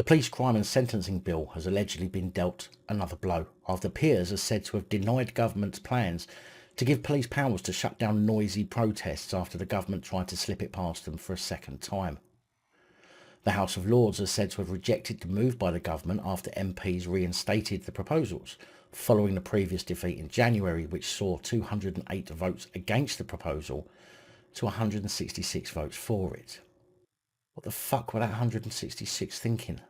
Police Crime and Sentencing Bill has allegedly been dealt another blow after peers are said to have denied government's plans to give police powers to shut down noisy protests after the government tried to slip it past them for a second time. The House of Lords is said to have rejected the move by the government after MPs reinstated the proposals, following the previous defeat in January, which saw 208 votes against the proposal to 166 votes for it. What the fuck were that 166 thinking?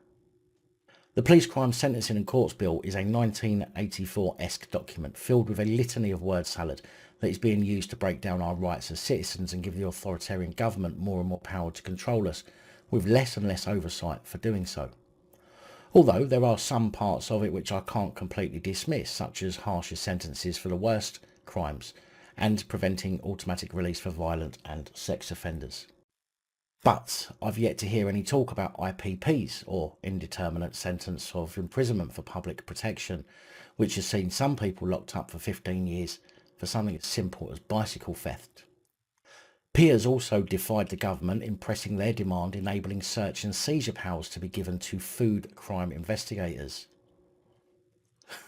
The Police Crime Sentencing and Courts Bill is a 1984-esque document filled with a litany of word salad that is being used to break down our rights as citizens and give the authoritarian government more and more power to control us, with less and less oversight for doing so. Although there are some parts of it which I can't completely dismiss, such as harsher sentences for the worst crimes and preventing automatic release for violent and sex offenders. But I've yet to hear any talk about IPPs, or indeterminate sentence of imprisonment for public protection, which has seen some people locked up for 15 years for something as simple as bicycle theft. Peers also defied the government in pressing their demand enabling search and seizure powers to be given to food crime investigators.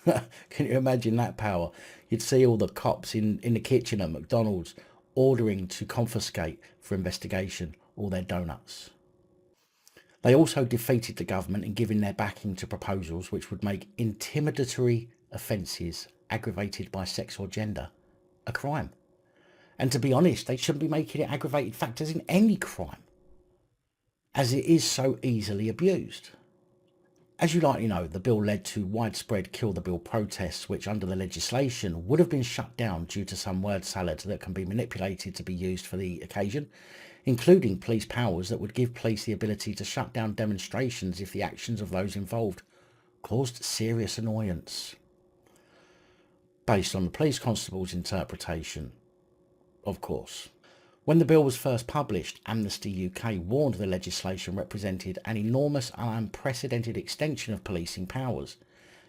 Can you imagine that power? You'd see all the cops in the kitchen at McDonald's ordering to confiscate for investigation all their donuts. They also defeated the government in giving their backing to proposals which would make intimidatory offences aggravated by sex or gender a crime. And to be honest, they shouldn't be making it aggravated factors in any crime, as it is so easily abused. As you likely know, the bill led to widespread Kill the Bill protests, which under the legislation would have been shut down due to some word salad that can be manipulated to be used for the occasion, including police powers that would give police the ability to shut down demonstrations if the actions of those involved caused serious annoyance. Based on the police constable's interpretation, of course. When the bill was first published, Amnesty UK warned the legislation represented an enormous and unprecedented extension of policing powers,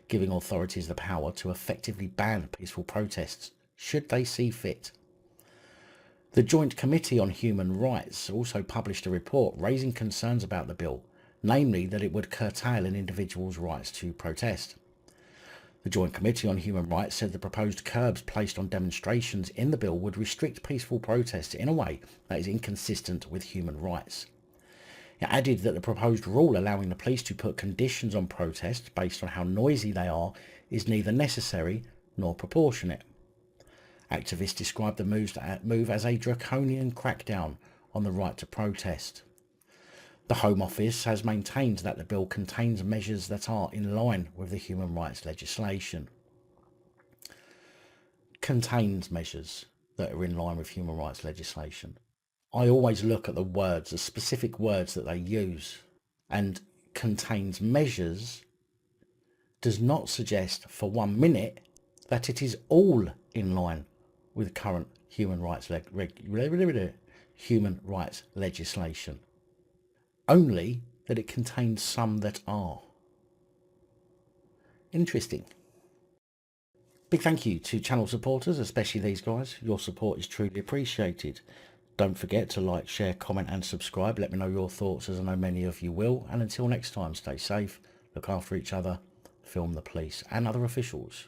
giving authorities the power to effectively ban peaceful protests, should they see fit. The Joint Committee on Human Rights also published a report raising concerns about the bill, namely that it would curtail an individual's rights to protest. The Joint Committee on Human Rights said the proposed curbs placed on demonstrations in the bill would restrict peaceful protests in a way that is inconsistent with human rights. It added that the proposed rule allowing the police to put conditions on protests based on how noisy they are is neither necessary nor proportionate. Activists described the move as a draconian crackdown on the right to protest. The Home Office has maintained that the bill contains measures that are in line with the human rights legislation. Contains measures that are in line with human rights legislation. I always look at the words, the specific words that they use, and contains measures does not suggest for 1 minute that it is all in line with current human rights legislation. Only that it contains some that are. Interesting. Big thank you to channel supporters, especially these guys. Your support is truly appreciated. Don't forget to like, share, comment and subscribe. Let me know your thoughts, as I know many of you will. And until next time, stay safe, look after each other, film the police and other officials.